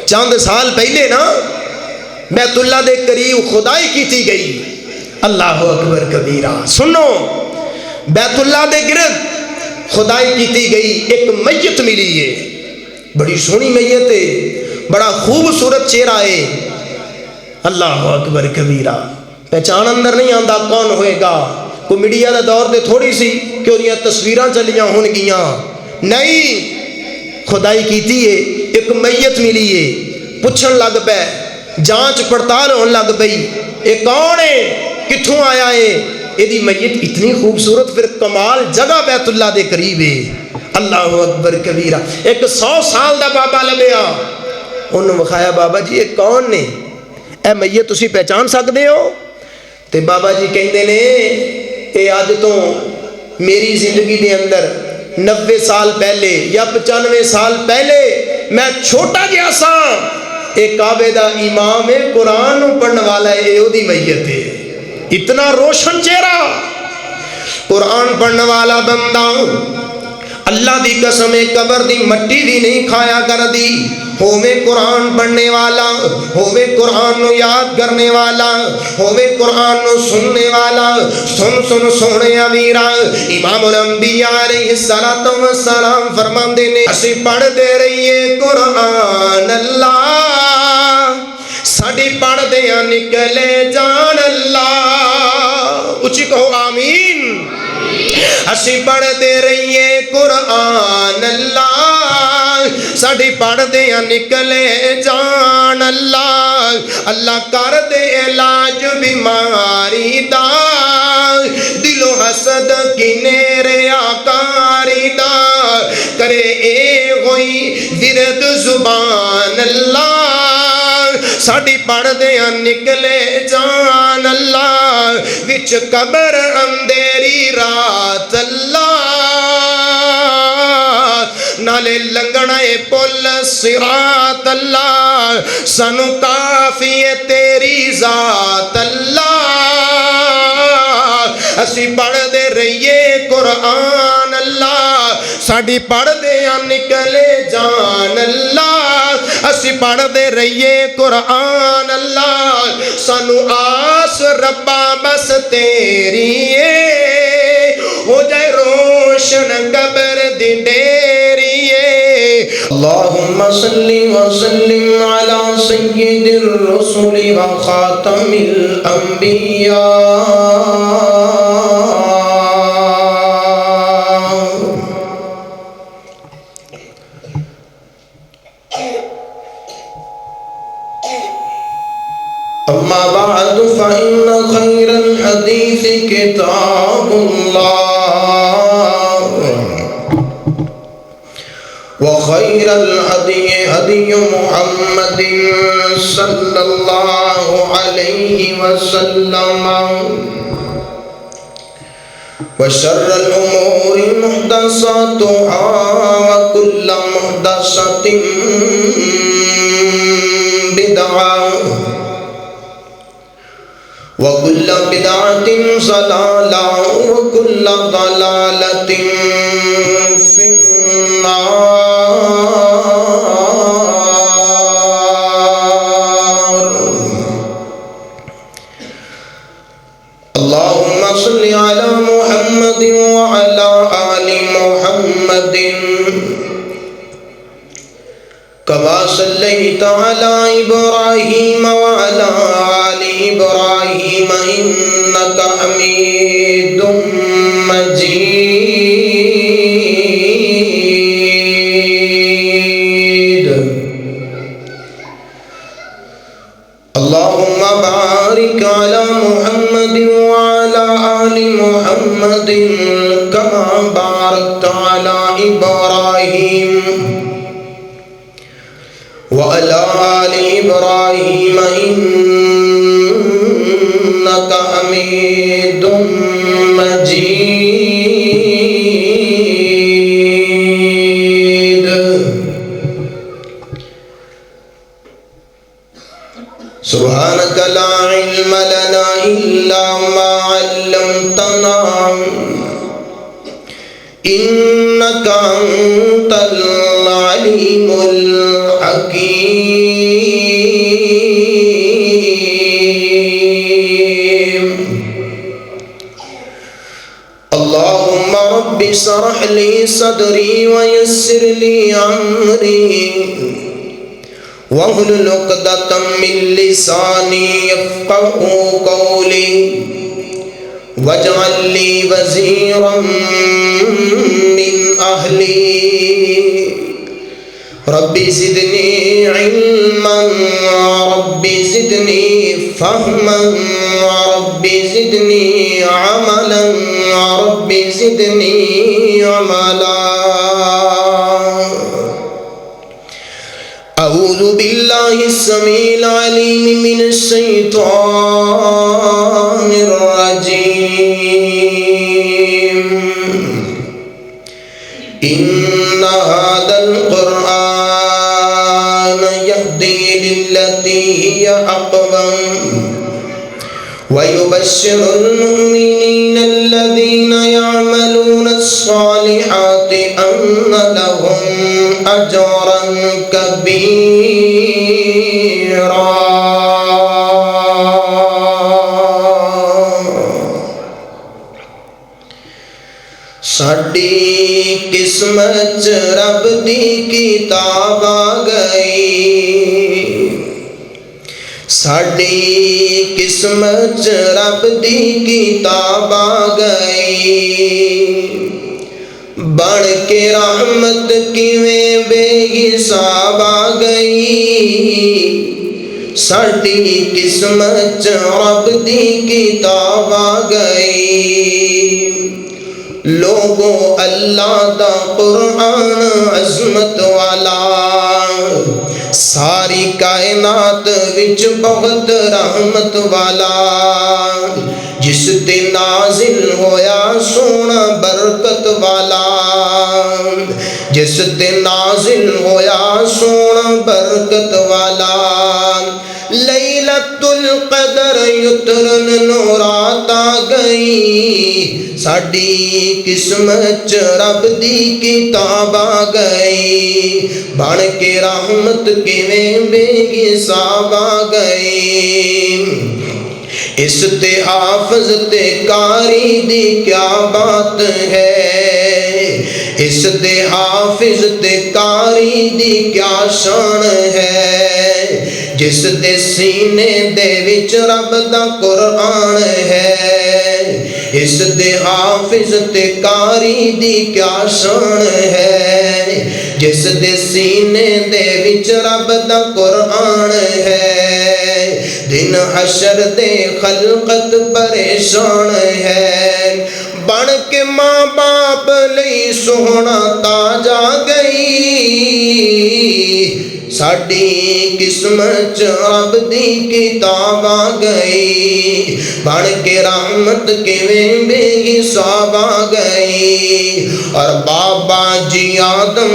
چند سال پہلے نا بیت اللہ دے قریب خدائی کیتی گئی. اللہ اکبر کبیرہ. سنو بیت اللہ دے گرد خدائی کیتی گئی. ایک میت ملی ہے, بڑی سونی میت ہے, بڑا خوبصورت چہرہ ہے. اللہ اکبر کبیرہ. پہچان اندر نہیں آندا کون ہوئے گا. کوئی میڈیا دا دور تے تھوڑی سی کہ انہیاں تصویراں چلیاں ہون گیاں. نہیں, خدائی کیتی ہے, ایک میت ملی ہے. پوچھن لگ پے, جانچ پڑتال ہون لگ پئی, اے کون ہے, کتھوں آیا ہے. ایدی میت اتنی خوبصورت, پھر کمال جگہ بیت اللہ دے قریب ہے. اللہ اکبر کبیرہ. ایک 100 سال دا بابا لبیا, انہوں بخایا بابا جی یہ کون نے, اے میت تسی پہچان سکدے ہو؟ تے بابا جی کہندے نے اے آج تو میری زندگی دے اندر 90 سال پہلے یا 95 سال پہلے میں چھوٹا گیا سا, اے کعبے دا امام ہے, قرآن پڑھنے والا ہے, اے دی میت ہے. اتنا روشن چہرہ, قرآن پڑھنے والا بندہ. اللہ دی قسم قبر دی مٹی دی نہیں کھایا کر دی. ہووے قرآن پڑھنے والا, ہووے قرآن نو یاد کرنے والا, ہووے قرآن نو سننے والا. سن سونے ویرا, امام الانبیاء علیہ السلام فرماندے نے اسی پڑھ دے رہیے قرآن اللہ, ساڈی پڑھ دیاں نکلے جان اللہ. اچھی کہو آمین. اسی پڑھ دے رہیے قرآن اللہ, ساڈی پڑھ دیاں نکلے جان اللہ. اللہ کر دے علاج بیماری دا, دلو حسد کینے ریاکاری دا, کرے اے ہوئی ورد زبان اللہ. ساڈی پڑھ دیاں نکلے جان اللہ, وچ قبر اندھیری رات اللہ. نالے لنگنا پل صراط اللہ, سانو کافی ہے تیری ذات اللہ. اسی پڑھ دے رہیے قرآن اللہ, ساڈی پڑھ دیاں نکلے جان اللہ. اسی پڑھ دے رہیے قرآن اللہ, سانو آس ربا بس تیری ہے, ہو جائے روشن قبر دی ڈیری. اللہم صلی وسلم علی سید الرسول و خاتم الانبیاء. اما بعد فإن خیر الحدیث کتاب اللہ, وخير الهدي هدي محمد صلى الله عليه وسلم, وشر الأمور محدثاتها, وكل محدثة بدعة, وكل بدعة ضلالة, وكل ضلالة في النار. اللهم صل على محمد وعلى آل محمد كما صليت على إبراهيم وعلى آل إبراهيم إنك حميد مجيد. اللهم بارك على محمد وعلى آل محمد كما باركت على إبراهيم وعلى آل إبراهيم إنك حميد مجيد. سبحانك لا علم لنا إلا ما علمتنا إنك أنت العليم الحكيم. اشرح لي صدري ويسر لي أمري واحلل عقدة من لساني يفقهوا قولي واجعل لي وزيرا من أهلي ربي زدني علما ربي زدني فهما ربي زدني عملا ربي زدني عملا. أعوذ بالله السميع العليم من الشيطان الرجيم. إن هذا القرآن يهدي للتي هي أقوم ويبشر المؤمنين الذين يعملون الصالحات أن لهم أجرا كبيرا. ساڈی قسمت رب دی کتاب آ گئی، ساڈی قسمت رب دی کتاب آ گئی، بن کے رحمت کیویں بے حساب آ گئی، ساڈی قسمت رب دی کتاب آ گئی. لوگوں اللہ دا قرآن عظمت والا، ساری کائنات وچ بہت رحمت والا، جس تے نازل ہویا سونا برکت والا، جس تے نازل ہویا سونا برکت والا. لیلۃ القدر یترن نورات آ گئی، ساڈی قسمت رب دی کتاب آ گئی، بن کے رحمت کیویں بے حساب آ گئی. اس تے حافظ تے قاری دی کیا بات ہے، اس تے حافظ تے قاری دی کیا شان ہے، جس دے سینے دے وچ رب دا قرآن ہے. اس دے حافظ تے قاری دی کیا شان ہے، جس دے سینے دے وچ رب دا قرآن ہے. دن حشر دے خلقت پریشان ہے، بن کے ماں باپ لئی سونا تاج آ گئی، ساڈی قسمت رب دی کتاب آ گئی، بن کے رحمت کیویں بے حساب آ گئی. اور بابا جی آدم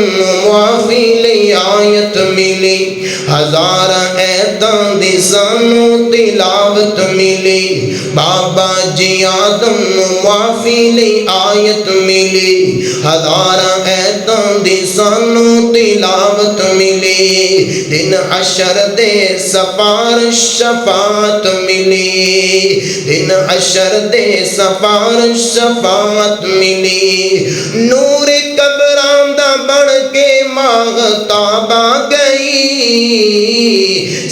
معافی لئی آیت ملی، ہزار ایتاں دی سانوں تلاوت ملی. بابا جی آدم معافی لئی آیت ملی، ہزار ایتاں دی سانوں تلاوت ملی. دن حشر دے سفارش شفاعت ملی، دن حشر دے سفارش شفاعت ملی. نور قبراں دا بن کے ماغتاب آ گئی،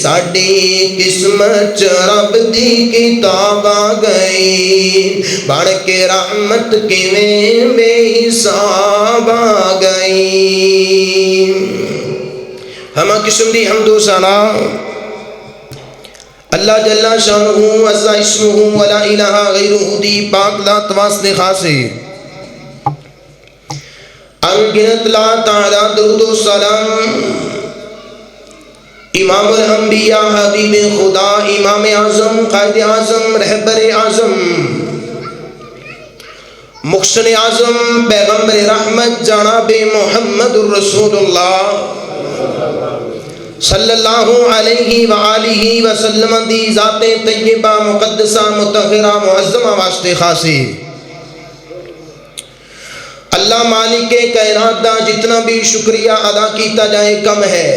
ساڈی قسمت رب دی کتاب آ گئی، بن کے رحمت کیویں بے حساب آ گئی. ہمہ قسم دی حمد و ثنا اللہ جل شانہ عز اسمہ ولا الہ غیرہ دی پاک ذات واسطے خاصے انگنت لا تعالی درود و سلام امام الانبیاء حبیب خدا امام اعظم قائد اعظم رہبر اعظم مخشن اعظم پیغمبر رحمت جناب محمد الرسول اللہ صلی اللہ علیہ وآلہ وسلم دی ذات طیبہ مقدسہ مطہرہ معظمہ واسطے خاصی. اللہ مالک کائنات دا جتنا بھی شکریہ ادا کیتا جائے کم ہے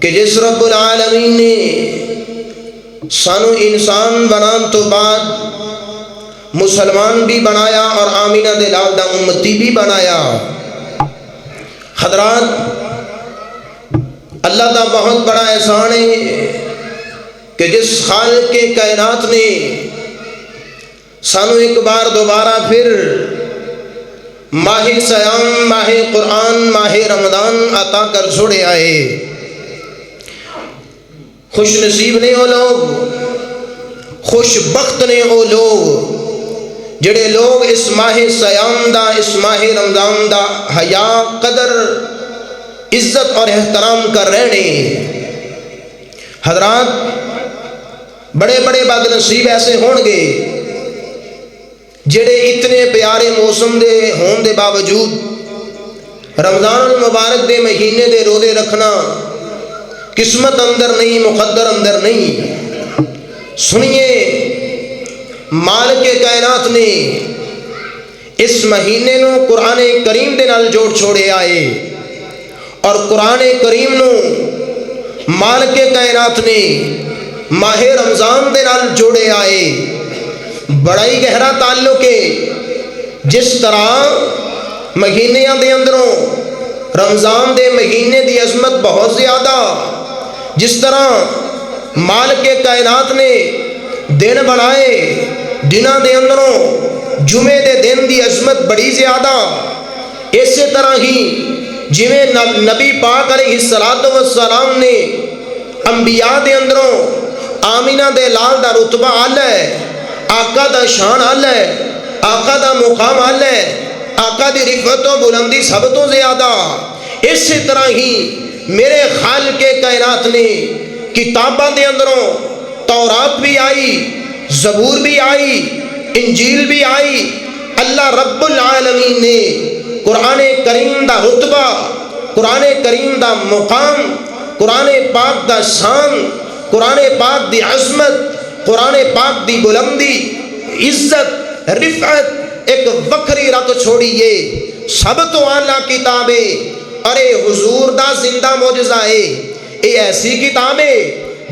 کہ جس رب العالمین نے سانو انسان بنان تو بعد مسلمان بھی بنایا اور آمینہ دے لال دا امتی بھی بنایا۔ حضرات اللہ دا بہت بڑا احسان ہے کہ جس خالق کے کائنات نے سانو ایک بار دوبارہ پھر ماہ سیام، ماہ قرآن، ماہ رمضان عطا کر چھوڑے آئے۔ خوش نصیب نے وہ لوگ، خوش بخت نے وہ لوگ جڑے لوگ اس ماہ سیام دا، اس ماہ رمضان دا حیا، قدر، عزت اور احترام کر رہے ہیں۔ حضرات بڑے بڑے بد نصیب ایسے ہون گے جڑے اتنے پیارے موسم دے ہون دے باوجود رمضان المبارک دے مہینے دے روزے رکھنا قسمت اندر نہیں، مقدر اندر نہیں۔ سنیے، مالک کائنات نے اس مہینے نو قرآن کریم دے نال جوڑ چھوڑے آئے، اور قرآن کریم نو مالک کائنات نے ماہ رمضان دے نال جوڑے آئے۔ بڑا ہی گہرا تعلق ہے۔ جس طرح مہینیاں دے اندروں رمضان دے مہینے دی عظمت بہت زیادہ، جس طرح مالک کائنات نے دن بنائے، دنوں دے اندروں جمعے دے دن دی عظمت بڑی زیادہ، اسی طرح ہی جویں نبی پاک علیہ السلام نے انبیاء دے اندروں آمینہ دے لال دا رتبہ اعلیٰ ہے، آقا دا شان اعلیٰ ہے، آقا دا مقام اعلیٰ ہے، آقا دی رفعت و بلندی سب تو زیادہ۔ اسی طرح ہی میرے خالق کائنات نے کتاباں دے اندروں تورات بھی آئی، زبور بھی آئی، انجیل بھی آئی۔ اللہ رب العالمین نے قرآن کریم دا رتبہ، قرآن کریم دا مقام، قرآن پاک دا شان، قرآن پاک دی عظمت، قرآن پاک دی بلندی، عزت، رفعت ایک وکری رت چھوڑیے۔ سب تو اعلیٰ کتاب ہے، ارے حضور دا زندہ معجزہ ہے۔ یہ ایسی کتاب ہے،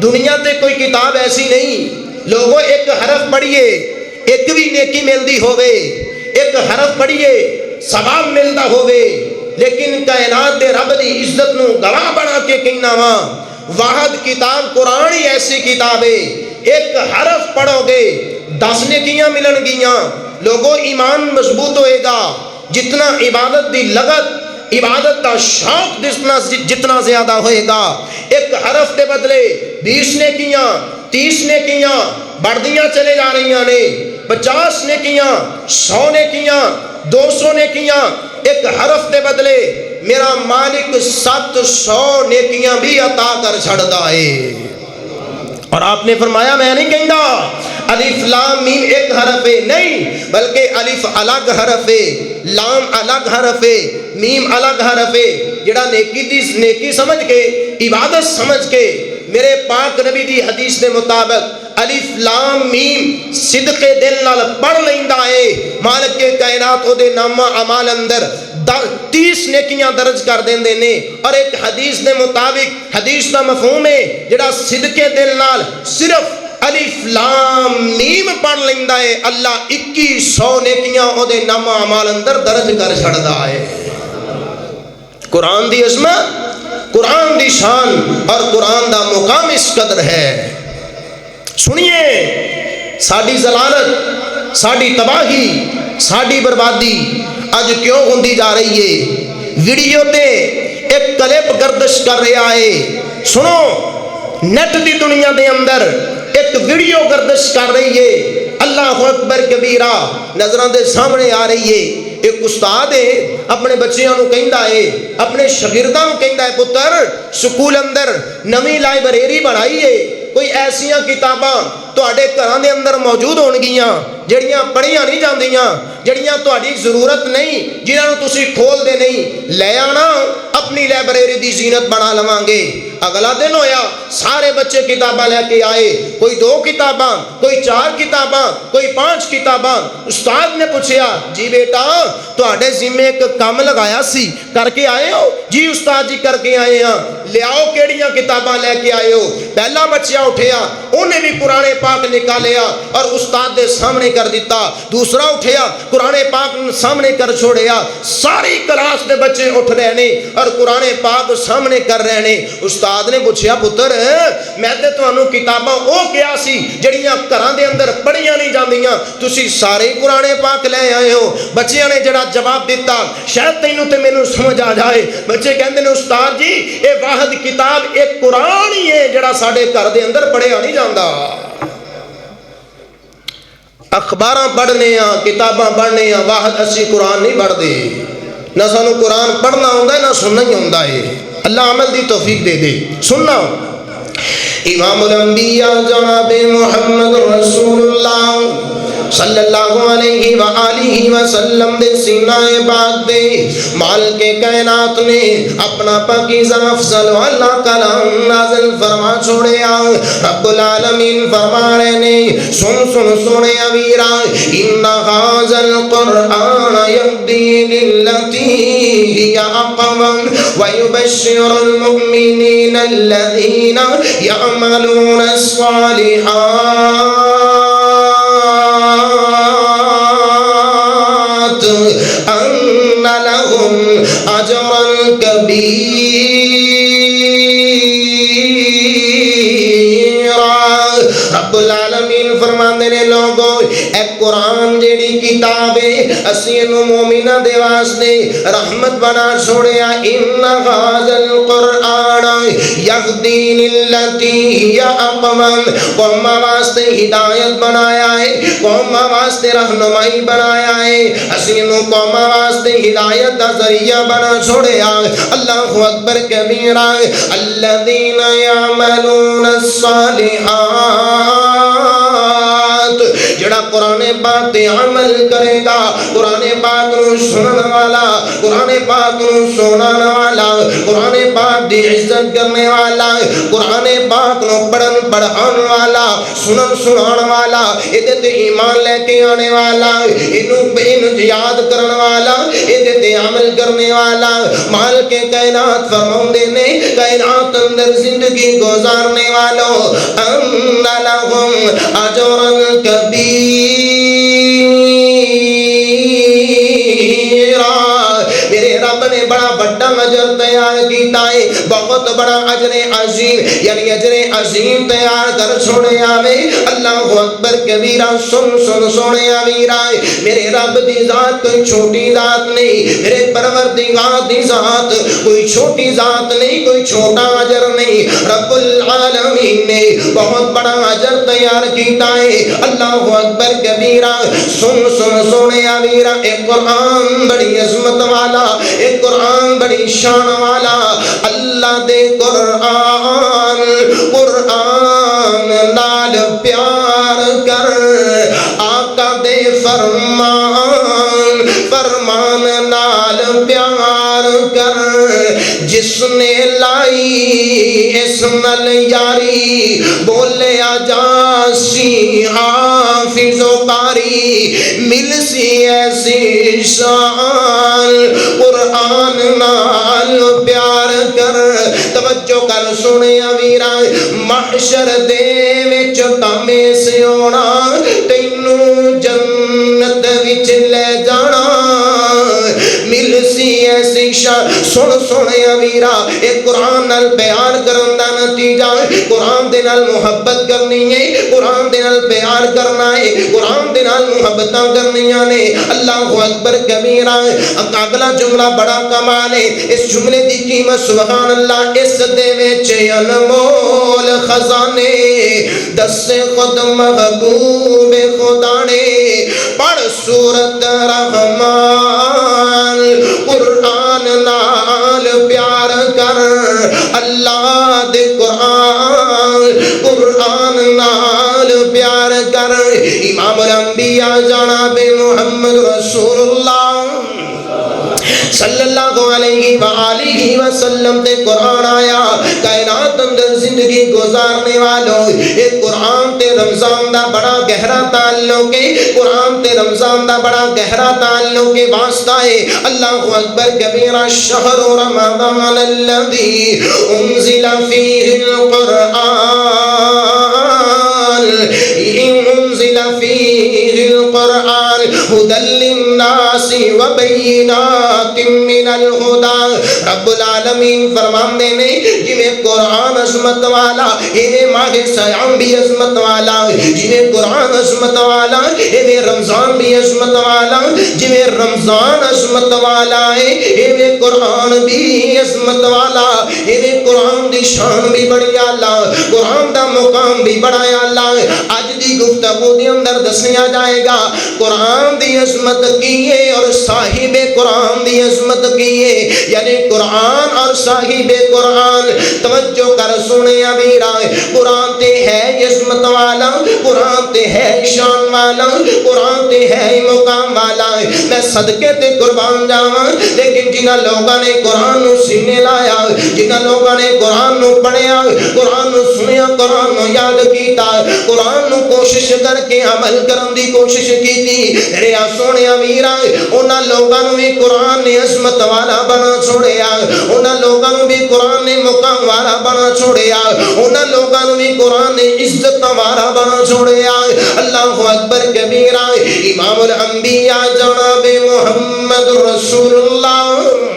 دنیا تے کوئی کتاب ایسی نہیں۔ لوگوں ایک حرف پڑھیے ایک بھی نیکی ملدی ہوئے، ایک حرف پڑھیے ثواب ملدا ہوئے، لیکن کائنات دے رب دی عزت نو گواہ بنا کے کہنا وا واحد کتاب قرآن ہی ایسی کتاب ہے، ایک حرف پڑھو گے 10 نیکیاں ملن گیاں۔ لوگوں ایمان مضبوط ہوئے گا جتنا عبادت دی لگت، عبادت دا شوق جتنا زیادہ ہوئے گا۔ ایک حرف دے بدلے 20 نیکیاں، 30 نیکیاں بڑھدیاں چلے جا رہی نے، 50 نیکیاں، 100 نیکیاں، 200 نیکیاں۔ ایک حرف دے بدلے میرا مالک 700 نیکیاں بھی عطا کر چھڑدا ہے۔ اور آپ نے فرمایا میں نہیں کہندا الف لام میم ایک حرف ہے، نہیں، بلکہ الف الگ حرف ہے، لام الگ حرف ہے، میم الگ حرف ہے۔ جڑا نیکی سمجھ کے، عبادت سمجھ کے میرے پاک نبی دی حدیث دے مطابق الف لام میم صدقے دل نال پڑھ لیندا ہے، مالک کے کائنات او دے نامہ اعمال اندر 30 نیکیاں درج کر دیندے نے۔ اور ایک حدیث دے مطابق، حدیث دا مفہوم ہے جڑا صدقے دل نال صرف الف لام میم پڑھ لیندا ہے، اللہ 2100 نیکیاں او دے نامہ اعمال اندر درج کر چھڑدا ہے۔ قرآن دی عظمت، قرآن دی شان اور قرآن دا مقام اس قدر ہے۔ سنیے، ساڈی ضلالت، ساڈی تباہی، ساڈی بربادی اج کیوں ہوندی جا رہی ہے؟ ویڈیو تے ایک کلپ گردش کر رہا ہے۔ سنو، نیٹ دی دنیا دے اندر ایک ویڈیو گردش کر رہی ہے، اللہ اکبر کبیرہ نظراں دے سامنے آ رہی ہے۔ ایک استاد ہے اپنے بچیاں نو کہندا ہے، اپنے شاگرداں نو کہندا ہے، پتر سکول اندر نویں لائبریری بنائی ہے، کوئی ایسیاں کتاباں تواڈے گھراں دے اندر موجود ہون گیاں جڑیاں پڑھیاں نہیں جاندیاں، جڑیاں تواڈی ضرورت نہیں، جنہاں نو تسی کھول دے نہیں، لے آنا، اپنی لائبریری دی زینت بنا لواں گے۔ اگلا دن ہویا سارے بچے کتاباں لے کے آئے، کوئی 2 کتاباں، کوئی 4 کتاباں، کوئی 5 کتاباں۔ استاد نے پوچھا جی بیٹا تواڈے ذمے ایک کام لگایا سی، کر کے آئے ہو؟ جی استاد جی کر کے آئے ہاں۔ لے آؤ کیڑیاں کتاباں لے کے آئے ہو؟ پہلا بچہ اٹھیا انہیں بھی قرآن پاک نکالیا اور استاد دے سامنے کر دیتا، دوسرا اٹھیا قرآن پاک سامنے کر چھوڑیا، ساری کلاس دے بچے اٹھ رہے نے اور قرآن پاک سامنے کر رہے نے۔ استاد نے پوچھا پتر میں تے تانوں کتاباں او کیا سی جڑیاں گھراں دے اندر پڑھیاں نہیں جاندیاں، تسی سارے قرآن پاک لے آئے ہو؟ بچیاں نے جڑا جواب دیتا شاید تینوں تے مینوں سمجھ آ جائے۔ بچے کہندے نے استاد جی اے واحد کتاب ایک قرآن ہی ہے جڑا ساڈے گھر دے اندر پڑھیا نہیں جاندا۔ اخباراں پڑھنے ہاں، کتاباں پڑھنے ہاں، واحد اسی قرآن نہیں پڑھدے، نہ سانو قرآن پڑھنا ہوندا ہے نہ سننا ہی ہوندا ہے۔ اللہ عمل دی توفیق دے دے۔ سننا امام الانبیاء جناب محمد رسول اللہ صلی اللہ علیہ وآلہ وسلم دے سینہ پاک دے مالک کائنات نے اپنا پاکیزہ افضل والا کلام نازل فرما چھوڑیا۔ رب العالمین فرما رہے نے سن سونے ویرا ان ھذا القرآن یہدی للتی ہی اقوم ویبشر المؤمنین الذین یعملون الصالحات ان لهم اجرا کبیرا۔ رب العالمین فرماندے نے لوگوں اے قرآن جیڑی کتاب ہے اسی نو مومناں دے واسطے رحمت بنا چھوڑیا۔ ان ھذا القرآن یہدی للتی ہی اقوم، قوم واسطے ہدایت بنایا ہے، قوم واسطے رہنمائی بنایا ہے، اسی نو قوم واسطے ہدایت دا ذریعہ بنا چھوڑیا۔ اللہ اکبر کبیرہ۔ الذین یعملون الصالحات، جڑا قرآن پاک تے عمل کرے گا، قرآن پاک نو سنن والا، قرآن پاک نو سنن والا، قرآن پاک دی عزت کرنے والا، قرآن پاک نو پڑھن پڑھان والا، سنن سنان والا، ایدے تے ایمان لے کے آنے والا، اینو یاد کرن والا، ایدے تے عمل کرنے والا۔ مال کے کائنات فرماندے نے کائنات اندر زندگی گزارنے والوں ان لہم اجرا کبیرا، میرے رب نے بڑا بڑا اجر تیار کیتا ہے، بہت بڑا اجر عظیم، یعنی اجر عظیم تیار کر چھوڑیا وے۔ اللہ اکبر کبیرہ۔ سن سونے ویرا میرے رب دی ذات کوئی چھوٹی ذات نہیں، میرے پروردگار دی ذات کوئی چھوٹی ذات نہیں، کوئی چھوٹا اجر نہیں۔ رب العالمین نے بہت بڑا اجر تیار کیتا ہے۔ اللہ اکبر کبیرہ۔ سن سونے ویرا ایک قرآن بڑی عظمت والا، ایک قرآن بڑی شان والا، اللہ دے قرآن نال پیار کر، آقا دے فرمان نال پیار کر، جس نے لائی اس نال یاری، بولیا جاسی حافظ و قاری، مل سی ایسی شان، قرآن نال پیار کر۔ توجہ کر سنے ویرا، محشر دے وچ تامے سے ہونا، تینوں جنت وچ لے جانا، مل سی ایسی شان۔ سنے ویرا ایک قرآن نال پیار کرن دا نتیجہ، قرآن دے نال محبت کرنی ہے، قرآن دے نال پیار کرنا ہے، قرآن دے نال محبتاں کرنیاں نے۔ اللہ اکبر کبیرہ۔ اگلا جملہ بڑا کمال ہے، اس جملے دی قیمت سبحان اللہ، اس دے وچ انمول خزانے دس خود محبوب خدا نے۔ پڑھ سورت رحمان، قرآن نال پیار کر، اللہ دے قرآن نال پیار کر۔ امام الانبیاء جناب محمد رسول اللہ صلی اللہ علیہ وآلہ وسلم تے قرآن آیا کائنات اندر زندگی گزارنے والوں ایک قرآن تے رمضان دا بڑا گہرا تعلق ہے قرآن تے رمضان دا بڑا گہرا تعلق ہے واسطہ ہے اللہ اکبر کبیرہ شہر رمضان الذی انزل فیہ القرآن انزل فیہ القرآن هدى للناس وبینات من الہدى رب العالمین فرماندے نے جنہیں قرآن عظمت والا انہیں ماہ سیام بھی عظمت والا جنہیں قرآن عظمت والا انہیں رمضان بھی عظمت والا جنہیں رمضان عظمت والا ہے انہیں قرآن بھی عظمت والا انہیں قرآن دی شان بھی بڑی اللہ قرآن دا مقام بھی بڑا اللہ آج دی گفتگو دی اندر دسیا جائے گا قرآن دی عظمت کی ہے اور صاحب قرآن دی عظمت کی ہے یعنی قرآن اور صاحب قرآن توجہ کر سنے امیرا قرآن تے ہے عظمت والا قرآن تے ہے شان والا قرآن تے ہے مقام والا میں صدقے تے قربان جاواں لیکن جنہاں لوگاں نے قرآن نو سینے لایا جنہاں لوگاں نے قرآن نو پڑھیا قرآن نو سنیا قرآن نو یاد کیتا قرآن نو کوشش کر کے عمل کرن دی کوشش کیتی ریا سونے امیرا انہاں لوگاں نو بھی قرآن نے عظمت والا بنا چھوڑیا انہاں لوگاں نو بھی قرآن نے مقام والا بنا چھوڑیا انہاں لوگاں نو بھی قرآن نے عزت والا بنا چھوڑیا اللہ اکبر کبیرہ امام الانبیاء جناب محمد رسول اللہ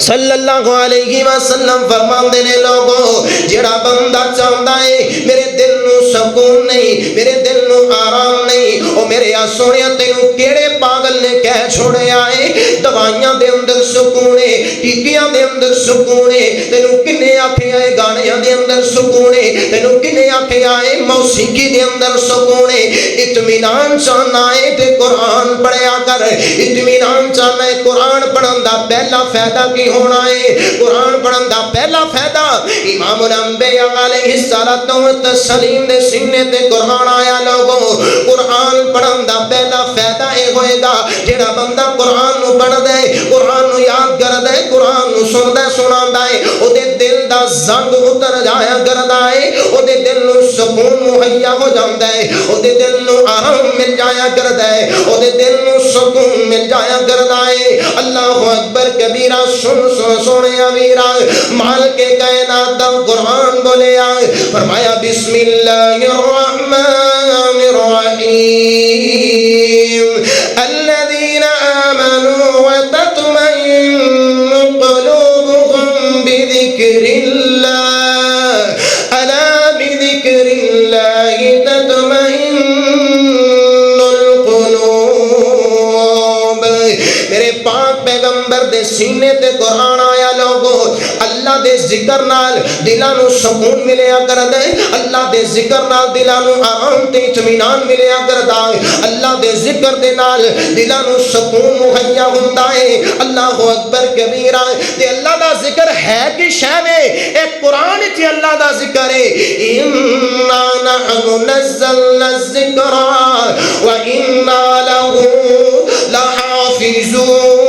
صلی اللہ علیہ وسلم فرماندے نے لوگوں جڑا بندہ چاہندا ہے میرے دل نو سکون نہیں میرے دل نو آرام نہیں او میرے آ سونیا تینوں کیڑے پاگل نے کہہ چھوڑیا ہے دوائیاں دے اندر سکون ہے ٹیکیاں دے اندر سکون ہے تینوں کنے آکھیا ہے گانیاں دے اندر سکون ہے تینوں کنے آکھیا ہے موسیقی دے اندر سکون ہے اطمینان چاہنا ہے تے قرآن پڑھیا کر اطمینان چاہنا ہے قرآن پڑھن دا پہلا فائدہ کی ہونا ہے قرآن پڑھن دا پہلا فائدہ امام الانبیاء علیہ الصلوۃ والتسلیم دے سینے تے قرآن آیا لوگوں قرآن پڑھن دا پہلا فائدہ اے ہوئے گا جڑا بندہ قرآن نو پڑھ دے قرآن نو یاد کر دے قرآن نو سن دے سناندا ہے او دے دل دا زنگ اتر جایا کردا ہے او دے دل نو سکون مہیا ہو جاندا ہے او دے دل نو آرام مل جایا کردا ہے او دے دل نو سکون مل جایا کردا ہے اللہ اکبر کبیرہ سونے امیرا مالک کائنات دا قرآن بولیا فرمایا بسم اللہ الرحمن الرحیم الذین آمنوا وتطمئن قلوبهم بذکر اللہ الا بذکر اللہ تطمئن القلوب میرے پاک پیغمبر دے سینے تے قرآن آیا لوگو اللہ دے ذکر نال دلاں نو سکون ملیا کردا ہے اللہ دے ذکر نال دلاں نو آرام تے اطمینان ملیا کردا ہے اللہ دے ذکر دے نال دلاں نو سکون مہیا ہوندا ہے اللہ اکبر کبیرہ تے اللہ دا ذکر ہے کہ شے نے اے قرآن وچ اللہ دا ذکر ہے انا نحن نزلنا الذکر وانا له لحافظون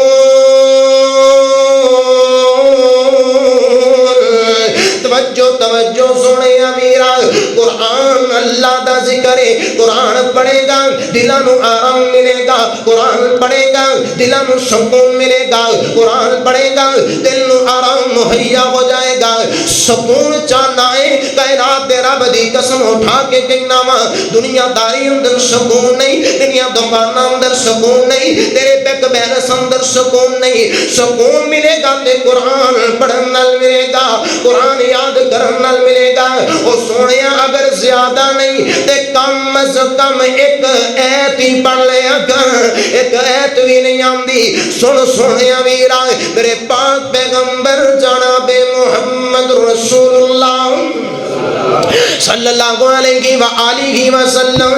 توجہ سنے امیرا قرآن اللہ دا ذکر ہے قرآن پڑھے گا دلاں نو آرام ملے گا قرآن پڑھے گا دلاں نو سکون ملے گا قرآن پڑھے گا دل نو آرام مہیا ہو جائے گا سکون چاہنا ہے کائنات دے رب دی قسم اٹھا کے کہنا وا دنیا داری اندر سکون نہیں دنیا دکاناں اندر سکون نہیں تیرے بیک بیلنس اندر سکون نہیں سکون ملے گا تے قرآن پڑھن نال ملے گا قرآن یاد کرن نال ملے گا او سونیا اگر زیادہ نہیں تے کم از کم ایک ایت ہی پڑھ لیا کر ایک ایت بھی نہیں آندی سن سونیا ویرا میرے پاک پیغمبر جناب محمد رسول اللہ صلی اللہ علیہ وآلہ وسلم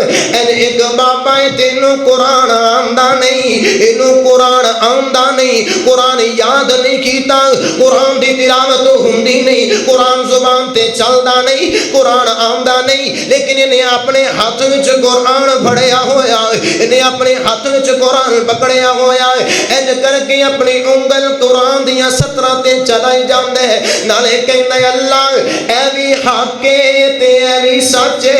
ایک بابا تینوں قرآن آمدہ نہیں، انہوں قرآن آمدہ نہیں، قرآن یاد نہیں کیتا، قرآن دی تلاوت ہوندی نہیں، قرآن زبان تے چلدا نہیں، قرآن آمدہ نہیں، لیکن انہیں اپنے ہاتھ وچ قرآن پھڑیا ہویا، انہیں اپنے ہاتھ وچ قرآن پکڑیا ہویا، انج کر کے اپنی انگل قرآن دیا سطرہ تے چلائی جاندے ہے، نالے کہندے اللہ اے بھی حقے تے اے بھی سچے،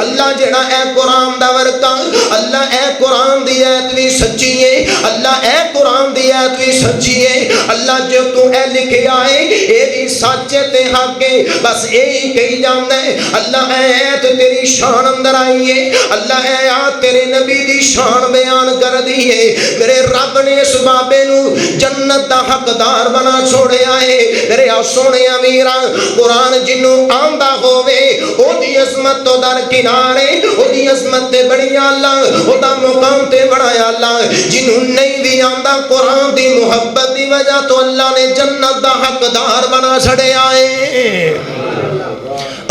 اللہ جڑا اے قرآن دا ورکا، اللہ اے قرآن دی ایت بھی سچی ہے، اللہ اے قرآن دی ایت بھی سچی ہے، اللہ جو تو اے لکھے آئے اے بھی سچے تے حقے، بس اے ہی کہی جاندے ہے، اللہ اے ایت تیری شان اندر آئی ہے، اللہ اے آیت تیرے نبی دی شان بیان کر دی ہے، میرے رب نے اس بابے نو جنت دا حقدار بنا چھوڑے آئے، میرے سونے امیرہ قرآن جنوں آمدہ ہوئے او دی عظمت تو در کنارے، او دی عظمت تے بڑی اللہ، او دا مقام تے بڑا اللہ، جنوں نہیں بھی آمدہ قرآن دی محبت دی وجہ تو اللہ نے جنت دا حقدار بنا چھڑے آئے۔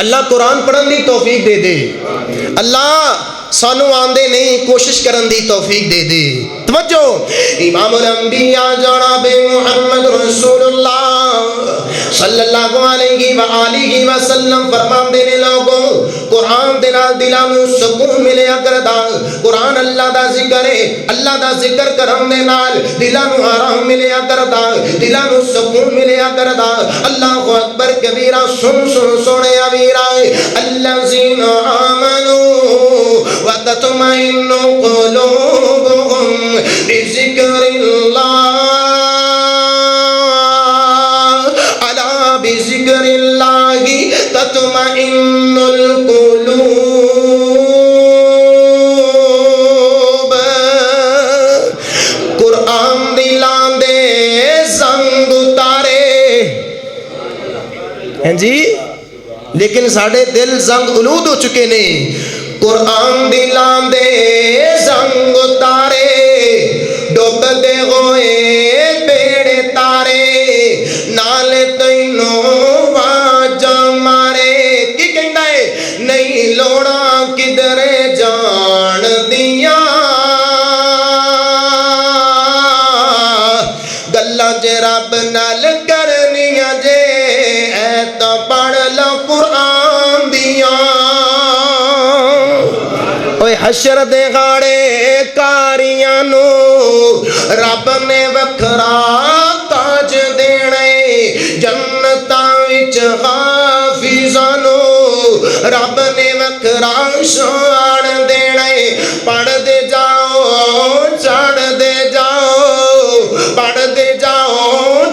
اللہ قرآن پڑھن دی توفیق دے دے، اللہ سانو آندے نہیں کوشش کرن دی توفیق دے دے۔ توجہ، امام الانبیاء جناب محمد رسول اللہ صلی اللہ علیہ وآلہ وسلم فرماندے نے لوگوں قرآن دے نال دلاں نوں سکون ملیا کردا، قرآن اللہ دا ذکر ہے، اللہ دا ذکر کرن دے نال دلاں نوں آرام ملیا کردا، دلاں نوں سکون ملیا کردا۔ اللہ اکبر کبیرہ، سن سونے امیرہ، الذین آمنوا وتطمئن قلوبهم بذکر اللہ، الا بذکر اللہ تطمئن القلوب۔ قرآن دلاں دے زنگ اتارے ہیں جی، لیکن ساڑھے دل زنگ علود ہو چکے نے۔ قرآن دلاں دے زنگ اتارے، ڈوب دے ہوئے بیڑے تارے، نالے تینوں واجہ مارے، کی کہندہ ہے نہیں لوڑا کدرے جان دیا، گلہ جے رب نال کرنیا جے ایتا پڑھ لو قرآن دیا۔ حشر دے غاڑے کاریاں نو رب نے وکھرا تاج دینے، جنتاں وچ حافظاں نو رب نے وکھرا شان دینے، پڑھ دے جاؤ چڑھ دے جاؤ، پڑھ دے جاؤ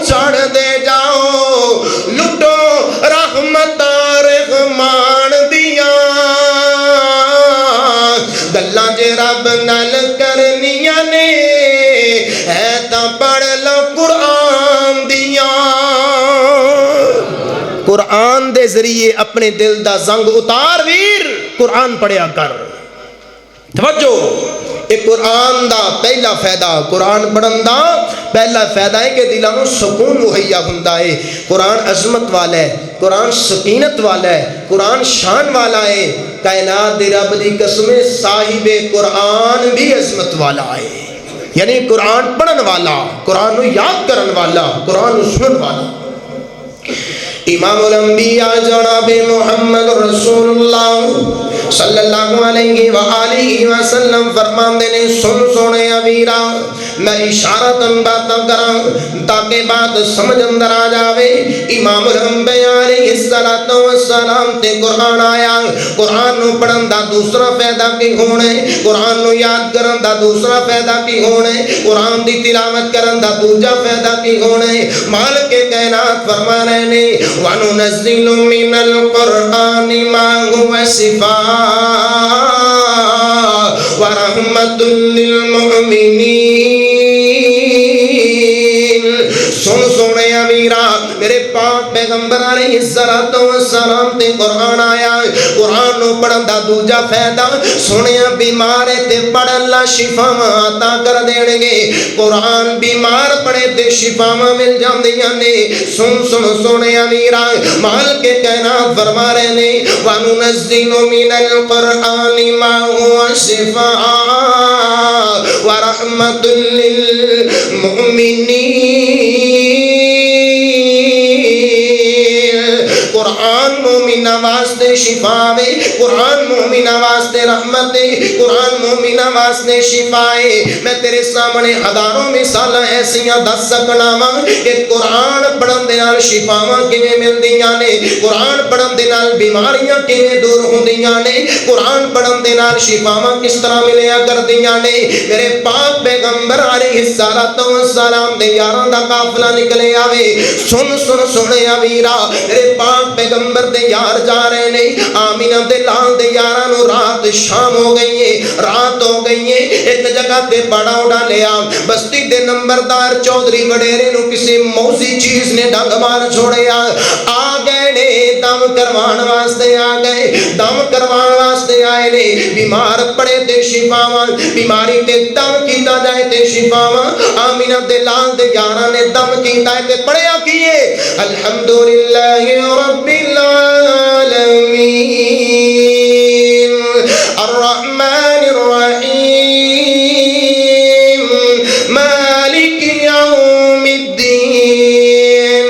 چڑھ دے جاؤ، لٹو رحمت رحمان دیا، گلاں جے رب نال کرنیاں نے ہے تاں پڑھ لو قرآن دیا۔ قرآن دے ذریعے اپنے دل دا زنگ اتار ویر، قرآن پڑھیا کر۔ توجہ، ایک قرآن دا پہلا فائدہ، قرآن پڑھن دا پہلا فائدہ ہے کہ دلاں نوں سکون مہیا ہوندا ہے۔ قرآن عظمت والا ہے، قرآن سکینت والا ہے، قرآن شان والا ہے۔ کائنات دی رب دی قسم صاحب قرآن بھی عظمت والا ہے، یعنی قرآن پڑھن والا، قرآن نو یاد کرن والا، قرآن نو سنن والا۔ امام الانبیاء جناب محمد رسول اللہ صلی اللہ علیہ وآلہ وسلم فرماندے نے سن سونے امیرہ، میں اشارتاً باتاں کراں تاکہ بات سمجھ اندر آ جاوے۔ امام الانبیاء علیہ السلام تے قرآن آیا، قرآن نو پڑھن دا دوسرا فائدہ کی ہونے، قرآن نو یاد کرن دا دوسرا فائدہ کی ہونے، قرآن دی تلاوت کرن دا دوجا فائدہ کی ہونے۔ مالک کائنات فرما رہے نے وَنُنَزِّلُ مِنَ الْقُرْآنِ مَا هُوَ شِفَاءٌ وَرَحْمَةٌ لِّلْمُؤْمِنِينَ۔ سن سونے امیرہ، میرے پاک پیغمبر علیہ السلام تے قرآن آیا، قرآن نو پڑھن دا دوجا فائدہ سنیا بیمار ہے تے پڑھن لا شفاواں عطا کر دین گے قرآن بیمار پڑھے تے شفاواں مل جاندیاں نے سن سنیا میرا مال کے کائنات فرما رہے نے وَنُنَزِّلُ مِنَ الْقُرْآنِ مَا هُوَ شِفَاءٌ وَرَحْمَةٌ لِّلْمُؤْمِنِينَ قرآن مومنہ واسطے شفا ہے قرآن مومنہ واسطے رحمت ہے قرآن مومنہ واسطے شفا ہے میں تیرے سامنے ہزاروں مثال ایسیاں دس سکنا وا کہ قرآن پڑھن دے نال شفاواں کیویں ملدیاں نے قرآن پڑھن دے نال بیماریاں کیویں دور ہوندیاں نے قرآن پڑھن دے نال شفاواں کس طرح ملیا کردیاں نے میرے پاک پیغمبر علیہ الصلوۃ والسلام دے یاراں دا قافلہ نکلے آوے سنیا ویرا میرے پاک پیغمبر دے یار جا رہے نے آمینہ دے لال دے یاراں نو رات شام ہو گئی ہے رات ہو گئی ہے ایک جگہ تے بڑا اڑا لیا بستی دے نمبردار چودھری وڈیرے نو کسی موزی چیز نے ڈنگ مار چھوڑیا آ گئے نے دم کروان واسطے آ گئے دم کروان واسطے آئے نے بیمار پڑے تے شفاواں بیماری تے دم کیتا جائے تے شفاواں آمینہ دے لال دے یاراں نے دم کیتا ہے تے پڑھیا کیے الحمدللہ رب العالمین الرحمن الرحیم مالک یوم الدین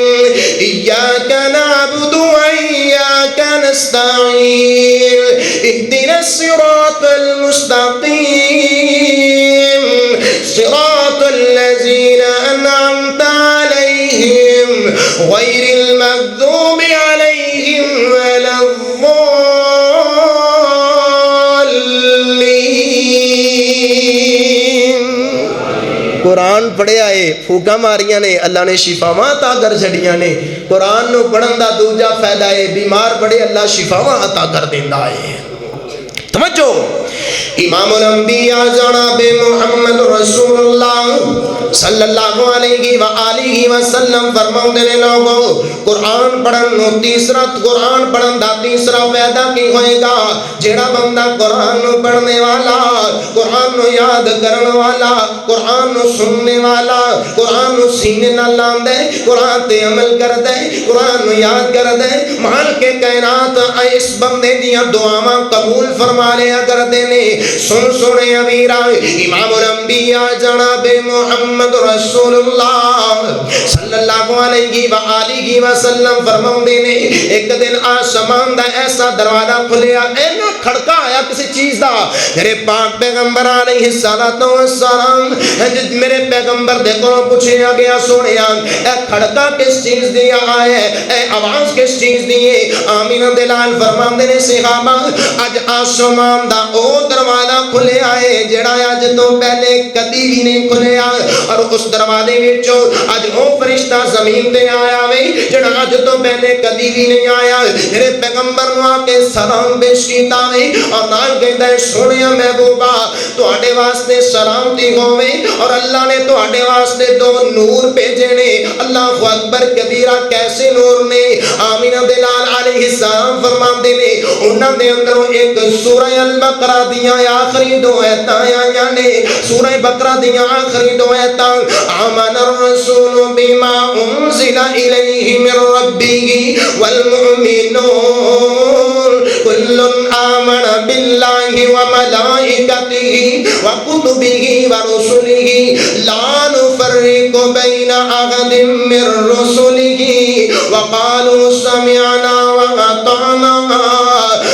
ایاک نعبد و ایاک نستعین اهدنا الصراط المستقیم صراط الذین انعمت علیہم غیر المغضوب علیہم ولا الضالین قرآن پڑھیا ہے پھوکا ماریاں نے اللہ نے شفاواں عطا کر چھڑیاں نے قرآن نو پڑھن دا دوجا فائدہ ہے بیمار پڑھے اللہ شفاواں عطا کر دیندا ہے توجہ امام الانبیاء جناب محمد رسول اللہ صلی اللہ علیہ وآلہ وسلم فرماؤں نے لوگوں قرآن پڑھن نو تیسرا قرآن پڑھن دا تیسرا فائدہ کی ہوئے گا جیڑا بندہ قرآن نو پڑھنے والا قرآن نو یاد کرن والا قرآن نو سننے والا قرآن نو سینے نہ لاندے قرآن تے عمل کر دے قرآن نو یاد کر دے مال کے کائنات اس بندے دیاں دعاواں قبول فرما لیا کر دینے سنے امیرہ امام الانبیاء جناب محمد رسول اللہ صلی اللہ علیہ وآلہ وسلم فرماؤں دینے ایک دن آسمان دا ایسا دروازہ کھلیا اینا کھڑکا آیا کسی چیز دا میرے پاک پیغمبر علیہ السلام میرے پیغمبر دیکھو پوچھے گیا سونے اے کھڑکا کس چیز دیا آئے اے آواز کس چیز دیئے آمینہ دلال فرمان دینے صحابہ آج آسمان دا او دروازہ کھلے آئے جڑا آج تو پہلے کدی بھی نہیں کھلے آئے اور اس دروازے وچوں آج او فرشتہ زمین تے آیا وے جڑا آج تو پہلے کدی بھی نہیں آیا میرے پیغمبر نو آکے سلام پیش کیتا وے اور نال کہندا ہے سونیا محبوبہ تواڈے واسطے سلامتی ہووے اور اللہ نے تواڈے واسطے دو نور بھیجے نے اللہ اکبر کبیرہ کیسے نور نے آمینہ بلال علیہ السلام فرماندے نے انہاں دے اندروں ایک سورہ البقرہ دیاں آخری دو ایتاں آیاں نے سورہ بقرہ دیاں آخری دو ایتاں آمن الرسول بما انزل الیہ من ربہ والمؤمنون کل آمن باللہ وملائکتہ وکتبہ ورسلہ لا نفرق بین احد من رسلہ وقالوا سمعنا وأطعنا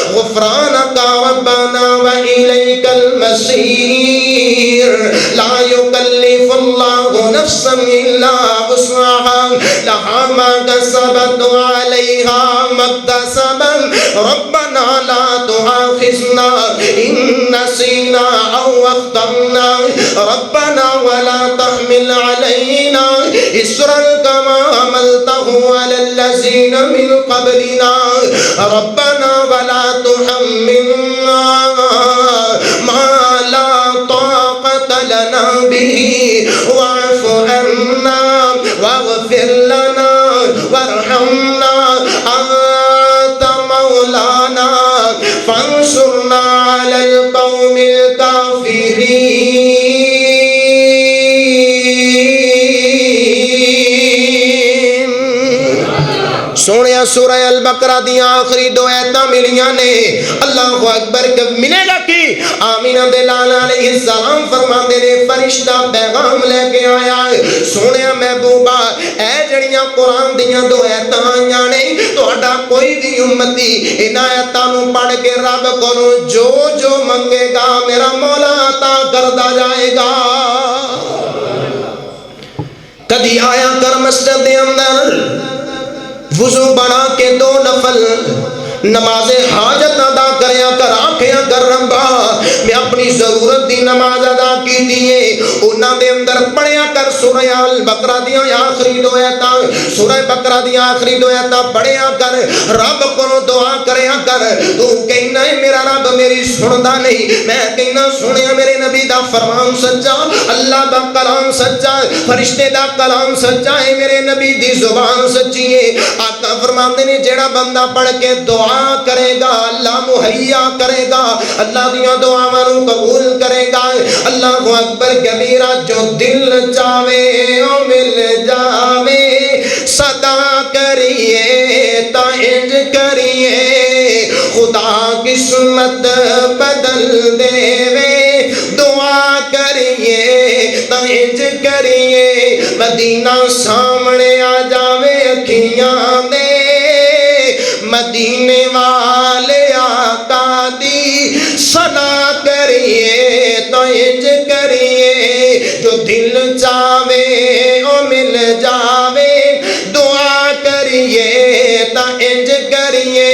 غفرانك ربنا وإليك المصير لا يكلف الله نفسا إلا وسعها لها ما كسبت وعليها ما اكتسبت ربنا لا تؤاخذنا إن نسينا أو أخطأنا ربنا ولا تحمل علينا إصرا كما حملته على الذين من قبلنا ربنا ولا تحملنا ما لا طاقة لنا به واعف عنا واغفر لنا وارحمنا أنت مولانا فانصرنا سورہ البقرہ دیا آخری دو ایتاں ملیاں نے اللہ اکبر کب ملے گا کہ آمینہ دے لال علیہ السلام فرماندے نے فرشتہ پیغام لے کے آیا سونے محبوبہ اے جڑیاں قرآن دیاں دو ایتاں آئیاں نے تہاڈا کوئی بھی امتی انہاں ایتاں نو پڑھ کے رب کولوں جو جو منگے گا میرا مولا عطا کردا جائے گا کدی آیا کر مسجد دے اندر وضو بنا کے 2 نفل نماز حاجت ادا کریا کر آنکھیاں کر ربا میں اپنی ضرورت دی نماز ادا کی دیئے انہاں دے اندر پڑھیا کر سورہ البقرہ دیاں آخری دو ایتاں سورہ بقرہ دیاں آخری دو ایتاں پڑھیا کر رب کو دعا کریا کر تو کہنا ہے میرا رب میری سندا نہیں میں کہنا سنیا میرے نبی دا فرمان سچا اللہ دا کلام سچا فرشتے دا کلام سچا ہے میرے نبی دی زبان سچی ہے آقا فرماندے نے جیڑا بندہ پڑھ کے دعا کرے گا اللہ مہیا کرے گا اللہ دیاں دعاواں نو قبول کرے گا اللہ اکبر کبیرہ جو دل چاہے او مل جاوے صدا کریے تا انج کریے خدا قسمت بدل دے وے دعا کریے تا انج کریے مدینہ سامنے آ جاوے اکھیاں دے مدینے والے آقا دی سنا کریے تو انج کریے جو دل چاہے او مل جاوے دعا کریے تو انج کریے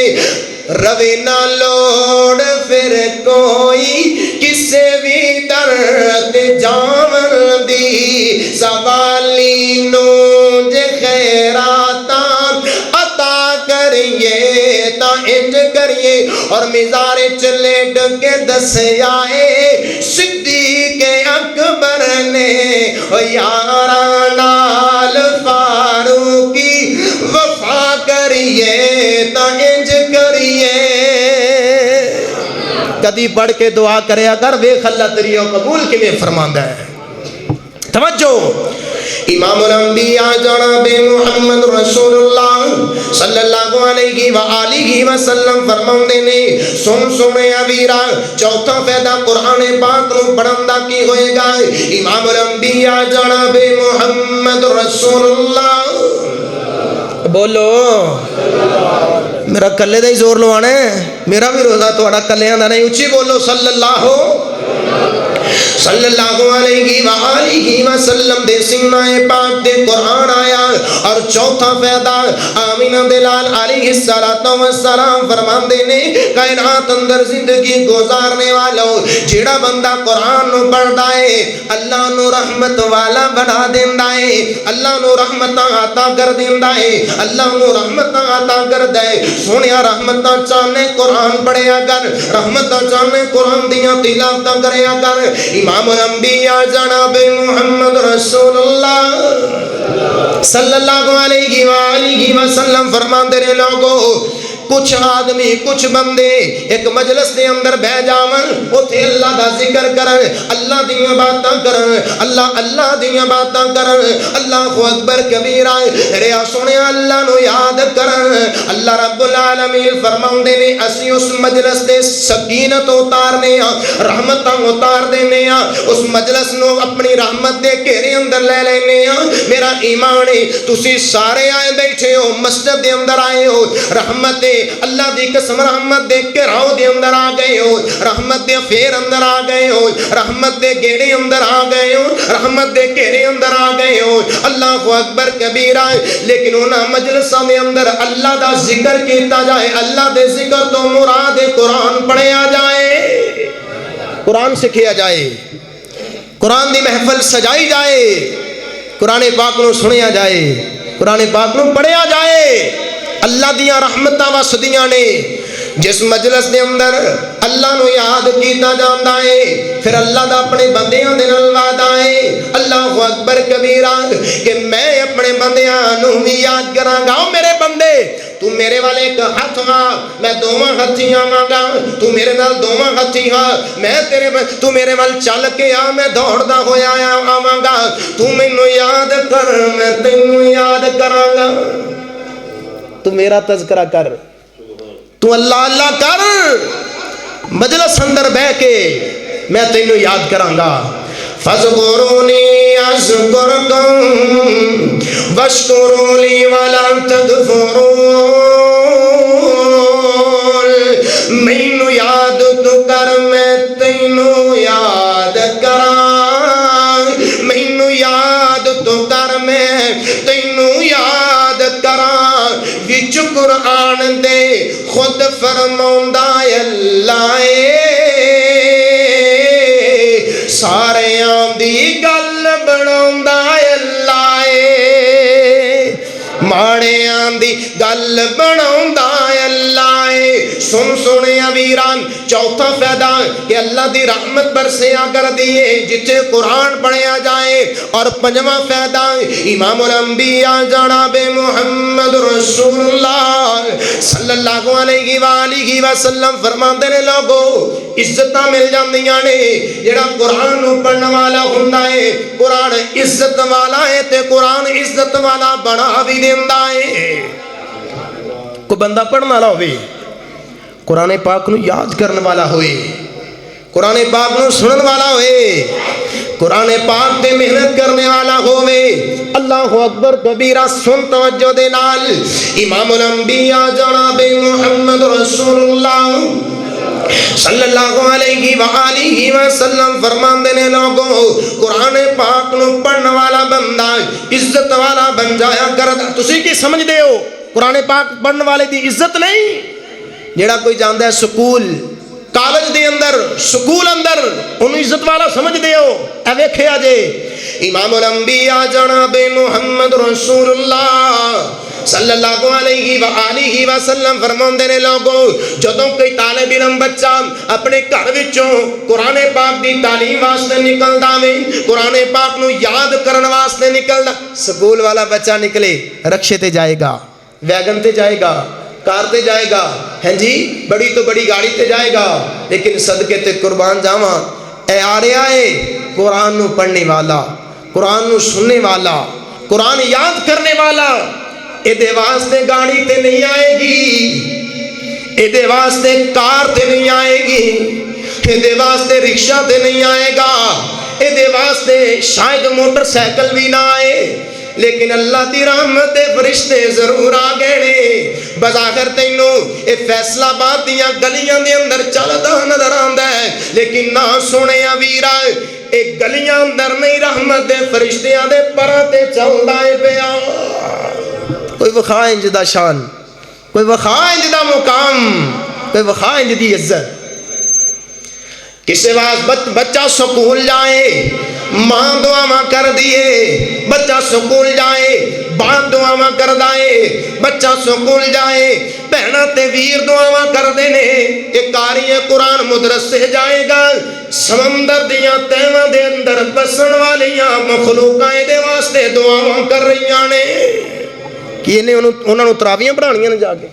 روی نہ لوڑ پھر کوئی کسے بھی درد جاون دی سوالی نونج خیراتاں عطا کریے تا انج کریے اور مزار چلیٹ کے دسیائے صدیق اکبر نے یاران نال فاروقی وفا کریے تا انج کریے کدی پڑھ کے دعا کریا کر ویکھ اللہ تیری قبول کیویں فرماندا ہے توجہ امام الانبیاء جناب محمد رسول اللہ صلی اللہ علیہ وآلہ وسلم فرماندے نے سن سنیا ویرا چوتھا فائدہ قرآن پاک نو پڑھن دا کی ہوئے گا امام الانبیاء جناب محمد رسول اللہ بولو میرا کلے دا ہی زور لوانا ہے میرا بھی روزہ تھوڑا کلیاں دا نہیں اچھی بولو صلی اللہ علیہ وآلہ وسلم دے سینہ پاک دے قرآن آیا اور چوتھا فائدہ آمینہ دلال علیہ السلام فرماندے نے کائنات اندر زندگی گزارنے والوں جیڑا بندہ قرآن نو پڑھدا ہے اللہ نو رحمت والا بنا دیندا ہے اللہ نو رحمتاں عطا کر دیندا ہے اللہ نو رحمتاں عطا کردا ہے سونیا رحمتاں چاہنے قرآن پڑھیا کر رحمتاں چاہنے قرآن دیاں تلاوتاں کریا کر امام الانبیاء جناب محمد رسول اللہ صلی اللہ علیہ وآلہ وسلم فرماندے نے لوگو کچھ آدمی کچھ بندے ایک مجلس دے اندر بہ جاون اوتھے اللہ دا ذکر کرن اللہ دیاں باتاں کرن اللہ دیاں باتاں کرن اللہ اکبر کبیرہ ریا سنیا اللہ نو یاد کرن اللہ رب العالمین فرماندے نے اسی اس مجلس دے سکینت اتارنے رحمتاں اتار دینے اس مجلس نو اپنی رحمت دے گھیرے اندر لے لینے میرا ایمان ہے تسی سارے آئے بیٹھے ہو مسجد دے اندر آئے ہو رحمت اللہ دی قسم رحمت دے کے راو دے اندر آ گئے ہو رحمت دے پھیر اندر آ گئے ہو رحمت دے گیڑے اندر آ گئے ہو رحمت دے گیڑے اندر آ گئے ہو اللہ اکبر کبیرہ لیکن انہاں مجلساں دے اندر اللہ دا ذکر کیتا جائے اللہ دے ذکر تو مراد قرآن پڑھیا جائے قرآن سکھیا جائے قرآن دی محفل سجائی جائے قرآن پاک نو سنیا جائے قرآن پاک نو پڑھیا جائے اللہ دیاں رحمتاں وسدیاں نے جس مجلس دے اندر اللہ نو یاد کیتا جاندا ہے پھر اللہ دا اپنے بندیاں دے نال وعدہ ہے اللہ اکبر کبیرہ کہ میں اپنے بندیاں نو بھی یاد کراں گا میرے بندے تو میرے والے ایک ہاتھ ہاں میں دوواں ہتھی آواں گا تو میرے نال دوواں ہتھی ہاں میں تیرے تو میرے وال چل کے آ میں دوڑدا ہویا آواں گا تو مینوں یاد کر میں تینوں یاد کراں گا تو میرا تذکرہ کر، تو اللہ اللہ کر، مجلس اندر بہ کے میں تینوں یاد کراں گا۔ فَاذْكُرُونِي أَذْكُرْكُمْ وَاشْكُرُوا لِي وَلَا تَكْفُرُونَ۔ مینوں یاد تو کر میں تینوں یاد کراں، مینوں یاد تو کر میں تینوں یاد کراں۔ وچ قرآن دے خود فرماوندا اللہ سارے دی گل بناوندا اللہ ماڑیاں دی گل بناوندا اللہ۔ سن سنیا ویران، چوتھا فائدہ کہ اللہ دی رحمت برسیا کر دیے جتھے قرآن پڑھیا جائے، اور پنجواں فائدہ امام الانبیاء جناب محمد رسول اللہ صلی اللہ علیہ وآلہ وسلم فرماندے نے لوگو عزتاں مل جاندیاں نے جڑا قرآن نو پڑھن والا ہوندا ہے، قرآن عزت والا ہے تے قرآن عزت والا بنا بھی دیندا ہے۔ کوئی بندہ پڑھن والا ہوئے، قرآن پاک نو یاد کرنے والا ہوئے، قرآن پاک نو سنن والا ہوئے، قرآن پاک تے محنت کرنے والا ہوئے، اللہ اکبر کبیرہ۔ سن توجہ دے نال امام الانبیاء جناب محمد رسول اللہ صلی اللہ علیہ وآلہ وسلم فرماندے نے لوگوں قرآن پاک نو پڑھن والا بندہ عزت والا بن جایا کردا۔ تسی کی سمجھ دے ہو قرآن پاک پڑھن والے دی عزت نہیں؟ جیڑا کوئی جاندا ہے سکول کالج دے اندر سکول اندر انہوں عزت والا سمجھ دے ہو؟ اے ویکھیا جے امام الانبیاء جناب محمد رسول اللہ صلی اللہ علیہ وآلہ وسلم فرماندے نے لوگوں جدوں کوئی طالب علم بچہ اپنے گھر وچوں قرآن پاک دی تعلیم واسطے نکلدا وے، قرآن پاک نو یاد کرن واسطے نکلدا، سکول والا بچہ نکلے رکشے تے جائے گا، ویگن تے جائے گا، کار تے جائے گا، ہیں جی بڑی تو بڑی گاڑی تے جائے گا، لیکن صدقے تے قربان جاواں اے آ رہا ہے قرآن نو پڑھنے والا، قرآن نو سننے والا، قرآن یاد کرنے والا، اے دے واسطے گاڑی تے نہیں آئے گی، اے دے واسطے کار تے نہیں آئے گی، اے دے واسطے رکشہ تے نہیں آئے گا، اے دے واسطے شاید موٹر سائیکل بھی نہ آئے، لیکن اللہ دی رحمت دے فرشتے ضرور آ گئے نے۔ بظاہر تینوں اے فیصلہ آباد دیاں گلیاں دے اندر چلدا نظر آندا ہے، لیکن نہ سونیا ویرا اے گلیاں اندر نہیں رحمت دے فرشتیاں دے پراں تے چلدا اے پیا۔ کوئی وخا انج دا شان، کوئی وخا انج دا مقام، کوئی وخا انج دی عزت۔ کسی واسطے بچہ سکول جائے ماں دعاواں کر دیے، بچہ سکول جائے باپ دعاواں کر دائے، بچہ سکول جائے بہناں تے ویر دعاواں کر دینے، ایک قاری قرآن مدرسے جائے گا سمندر دیاں تہواں دے اندر بسن والیاں مخلوقاں دے واسطے دعاواں کر رہیاں نے کہ انہاں نو تراویاں پڑھانیاں نے جا کے،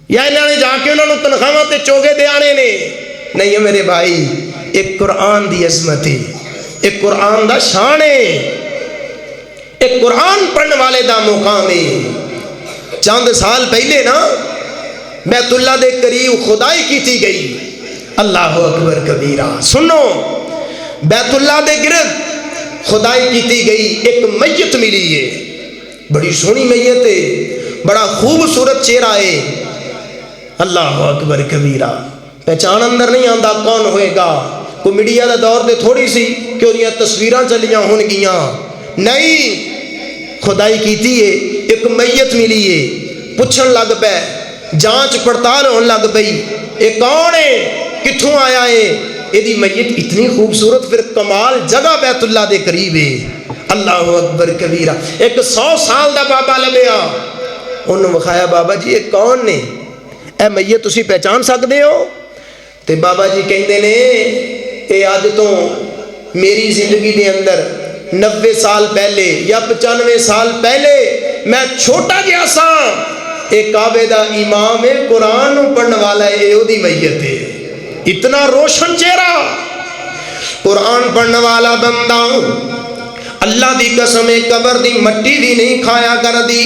یا انہوں نے جا کے انہوں نے تنخواہ تے چوگے دے آنے نے؟ نہیں ہے میرے بھائی، ایک قرآن دی عظمت ہے، ایک قرآن دا شان ہے، ایک قرآن پڑھنے والے دا مقام ہے۔ چند سال پہلے نا بیت اللہ دے قریب خدائی کیتی گئی، اللہ اکبر کبیرہ۔ سنو بیت اللہ دے گرد خدائی کیتی گئی، ایک میت ملی ہے، بڑی سونی میت ہے، بڑا خوبصورت چہرہ ہے، اللہ اکبر کبیرہ۔ پہچان اندر نہیں آندا کون ہوئے گا، کوئی میڈیا دا دور دے تھوڑی سی کہ انہیاں تصویراں چلیاں ہون گیاں، نہیں، خدائی کیتی ہے، ایک میت ملی ہے، پوچھن لگ پے، جانچ پڑتال ہون لگ پئی، اے کون ہے، کتھوں آیا ہے؟ ایدی میت اتنی خوبصورت، پھر کمال جگہ بیت اللہ دے قریب ہے، اللہ اکبر کبیرہ۔ ایک 100 سال دا بابا لبیا، انہوں بخایا بابا جی یہ کون نے، اے میت تسی پہچان سکدے ہو؟ تے بابا جی کہندے نے اے آج تو میری زندگی دے اندر 90 سال پہلے یا 95 سال پہلے میں چھوٹا گیا سا، اے کعبے دا امام ہے، قرآن پڑھنے والا ہے، اے دی میت ہے، اتنا روشن چہرہ، قرآن پڑھنے والا بندہ اللہ دی قسم قبر دی مٹی دی نہیں کھایا کر دی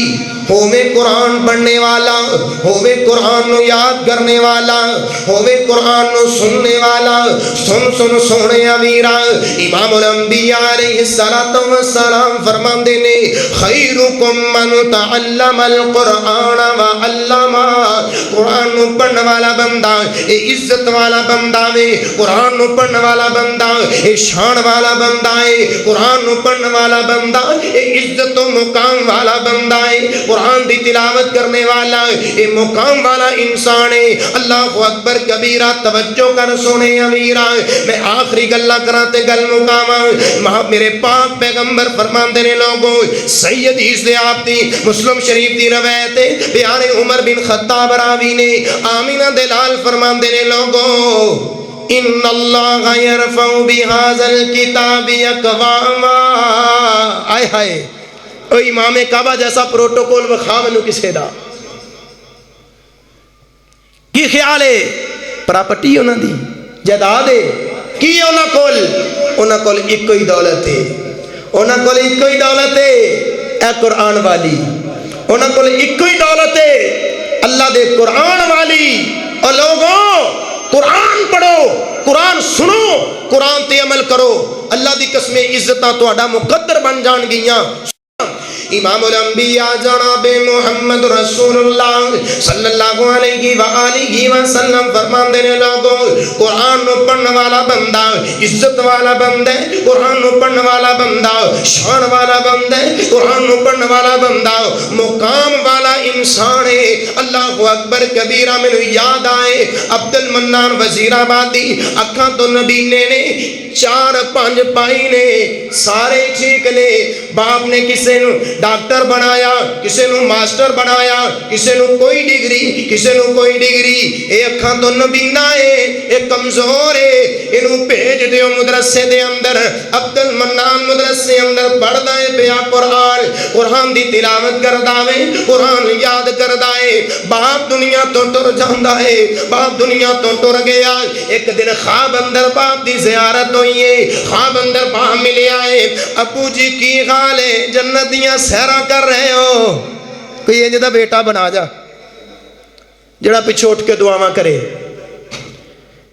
ہووے قرآن پڑھنے والا ہووے قرآن نو یاد کرنے والا ہووے قرآن نو سننے والا سن سونے ویرا امام الانبیاء علیہ السلام فرماندے نے خیرکم من تعلم القرآن وعلما قرآن نو پڑھنے والا بندہ اے عزت والا بندہ ہے قرآن نو پڑھنے والا بندہ اے شان والا بندہ ہے قرآن نو پڑھنے والا بندہ اے عزت و مقام والا بندہ ہے قرآن دی تلاوت کرنے والا اے مقام والا انسان ہے اللہ اکبر کبیرہ توجہ کر سونے امیرہ میں آخری گلہ کراتے گل مقام میرے پاک پیغمبر فرماندے نے لوگوں صحیح حدیث دے آپ دی مسلم شریف دی روایت ہے پیارے عمر بن خطاب راوی نے آمینہ دلال فرماندے نے لوگوں ان اللہ یرفع بہذا الکتاب اقواما آئے ہائے او امام کعبہ جیسا پروٹوکول وکھا منو کسے دا کی خیال ہے پراپرٹی ہونا دی جائیداد ہے کی انہاں کول ایک کوئی دولت ہے انہاں کول ایک کوئی دولت ہے اے قرآن والی انہاں کول ایک کوئی دولت ہے اللہ دے قرآن والی اور لوگوں قرآن پڑھو قرآن سنو قرآن تے عمل کرو اللہ دی قسم عزتاں تہاڈا مقدر بن جان گیاں امام الانبیاء جناب محمد رسول اللہ صلی اللہ علیہ وآلہ وسلم فرماندے نے لوگوں قرآن نو پڑھنے والا بندہ عزت والا بندہ قرآن نو پڑھنے والا بندہ شان والا بندہ قرآن نو پڑھنے والا بندہ مقام والا انسان ہے اللہ اکبر کبیرہ میں یاد آئے عبد المنان وزیر آبادی اکھاں تو نبینے نے 4-5 پائی نے سارے ٹھیک نے باپ نے کسے نو ڈاکٹر بنایا کسے نو ماسٹر بنایا کسے نو کوئی ڈگری کسے نو کوئی ڈگری اے اکھاں تو نبینا ہے اے کمزور ہے انہوں بھیج دیو مدرسے دے اندر عبد المنان مدرسے اندر پڑھ دائے پیا قرآن دی تلاوت کر دائے قرآن یاد کر دائے باپ دنیا تو ٹر جاندہ ہے باپ دنیا تو ٹر گیا ایک دن خواب اندر باپ دی زیارت ہوئی ہے خواب اندر باپ ملے آئے ابو جی کی غال ہے جنتیاں سہرہ کر رہے ہو کوئی یہ جدہ بیٹا بنا جا جڑا پچھوٹ کے دعاواں کرے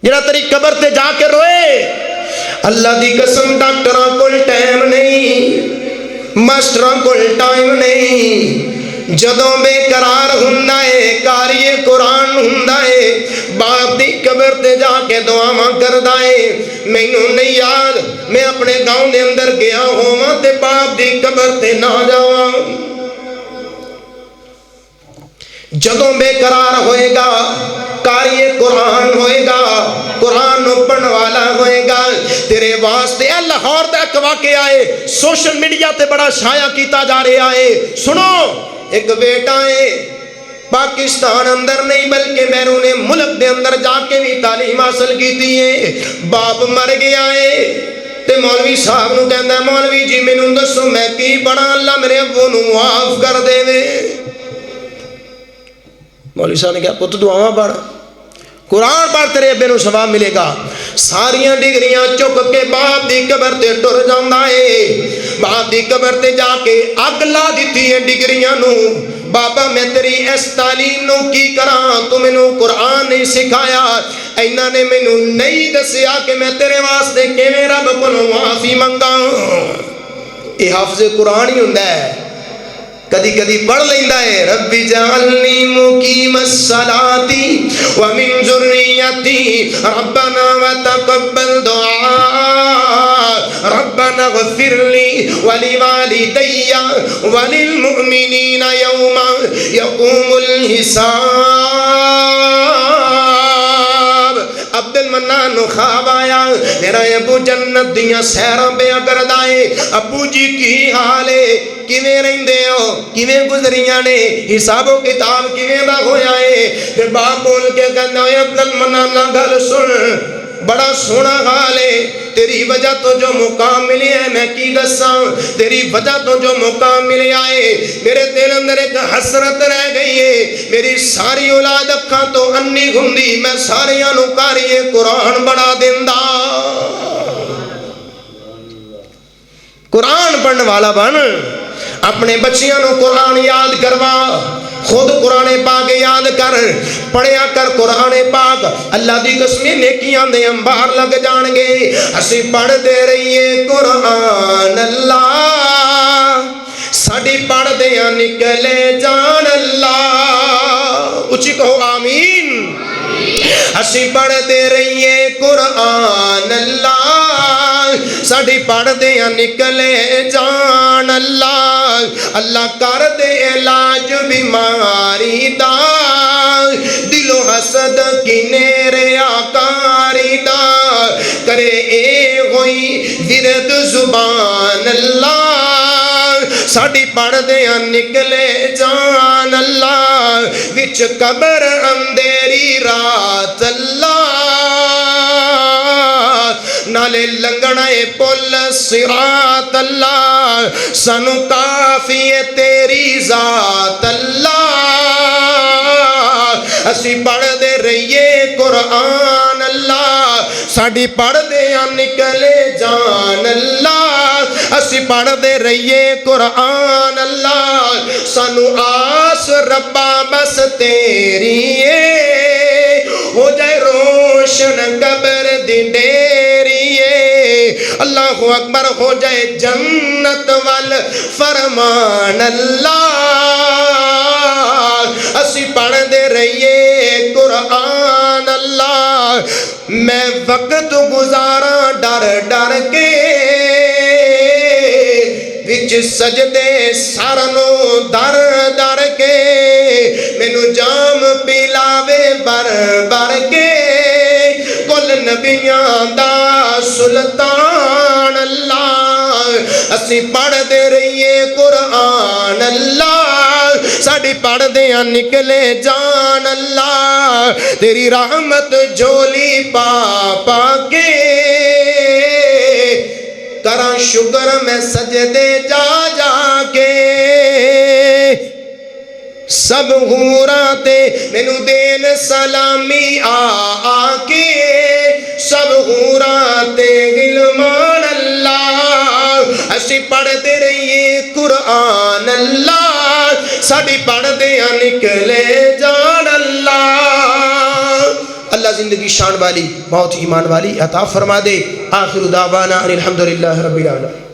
جڑا تیری قبر تے جا کے روئے اللہ دی قسم ڈاکٹراں کول ٹائم نہیں ماسٹراں کول ٹائم نہیں جدوں بے قرار ہوندا ہے قاری قرآن ہوندا ہے باپ دی قبر تے جا کے دعاواں کردا ہے مینوں نہیں یاد میں اپنے گاؤں دے اندر گیا ہوواں تے باپ دی قبر تے نہ جاواں جدوں بے قرار ہوئے گا قاری قرآن ہوئے گا قرآن نو پڑھن والا ہوئے گا تیرے واسطے لاہور دا ایک واقعہ ہے سوشل میڈیا تے بڑا شائع کیتا جا رہا ہے سنو ایک بیٹا ہے پاکستان اندر نہیں بلکہ بیرون ملک دے اندر جا کے بھی تعلیم حاصل کیتی ہے باپ مر گیا ہے تے مولوی صاحب نو کہندا ہے مولوی جی مینوں دسو میں کی پڑھاں اللہ میرے ابو نو معاف کر دے وے مولوی صاحب نے کہا پتر دعاواں پڑھ قرآن پڑھ تیرے ابے نو ثواب ملے گا ساریاں ڈگریاں چک کے باپ دی قبر تے ٹر جاندا ہے باپ دی قبر تے جا کے اگ لا دتی ہے ڈگریاں نو بابا میں تیری اس تعلیم نو کی کراں تو مینوں قرآن نہیں سکھایا انہاں نے مینوں نہیں دسیا کہ میں تیرے واسطے کیویں رب کولوں معافی منگاں اے حافظ قرآن ہی ہوندا ہے کدی کدی پڑھ لیندا ہے رب جعلنی مقیم الصلاۃ ومن ذریتی ربنا وتقبل دعاء ربنا اغفر لی ولوالدی وللمؤمنین یوم یقوم الحساب عبد المنان نو خواب آیا میرا ابو جنت دیاں سیراں پہ کردا ہے ابو جی کی حال ہے کیویں رہندے ہو کیویں گزریاں نے حساب و کتاب کیویں دا ہویا ہے پھر باپ بول کے کہندا ہے عبد المنان گل سن بڑا سونا حال ہے تیری وجہ تو جو مقام ملے ہے میں کی دساں تیری وجہ تو جو مقام ملے آئے میرے دل اندر ایک حسرت رہ گئی ہے میری ساری اولاد اکھاں تو انی گھندی میں ساریاں نو قاری قرآن بنا دیندا قرآن پڑھنے والا بن، اپنے بچیاں نو قرآن یاد کروا، خود قرآن پاک یاد کر، پڑھیا کر قرآن پاک، اللہ دی قسمیں نیکیاں دے انبار لگ جان گے۔ اسی پڑھ دے رہیے قرآن اللہ، ساڑی پڑھ دیا نکلے جان اللہ، اچھی کہو آمین۔ اسی پڑھ دے رہیے قرآن اللہ، ساڑی پڑھ دیا نکلے جان اللہ، اللہ کر دے علاج بیماری دا، دل و حسد کینے ریاکاری دا، کرے اے ہوئی ورد زبان اللہ، ساڑی پڑھ دیا نکلے جان اللہ، وچ قبر اندھیری رات اللہ، نالے لنگڑائے پل صراط اللہ، سنو کافی تیری ذات اللہ، اسی پڑھ دے رہیے قرآن اللہ، ساڑی پڑھ دیا نکلے جان اللہ، اسی پڑھ دے رہیے قرآن اللہ، سانو آس ربا بس تیری ہو جائے روشن قبر دی ڈیری، اللہ اکبر ہو جائے جنت وال فرمان اللہ، اسی پڑھ دے رہیے قرآن اللہ، میں وقت گزارا ڈر ڈر کے، وچ سجدے سارنو در در کے، مینو جام پلاوے بر بر کے، کل نبیاں دا سلطان اللہ، اسی پڑھ دے رہیے قرآن اللہ، ساڑی پڑھ دیا نکلے جان اللہ، تیری رحمت جھولی پا پا کے، کراں شکر میں سجدے جا جا کے، سب حوراں تے مینو دین سلامی آ آ کے، سب حوراں تے غلمان اللہ، اسی پڑھ دے رہیے قرآن اللہ، ساڑی پڑھ دیا نکلے جان اللہ۔ اللہ زندگی شان والی، موت ایمان والی عطا فرما دے۔ آخر دعوانا الحمدللہ رب العالمین۔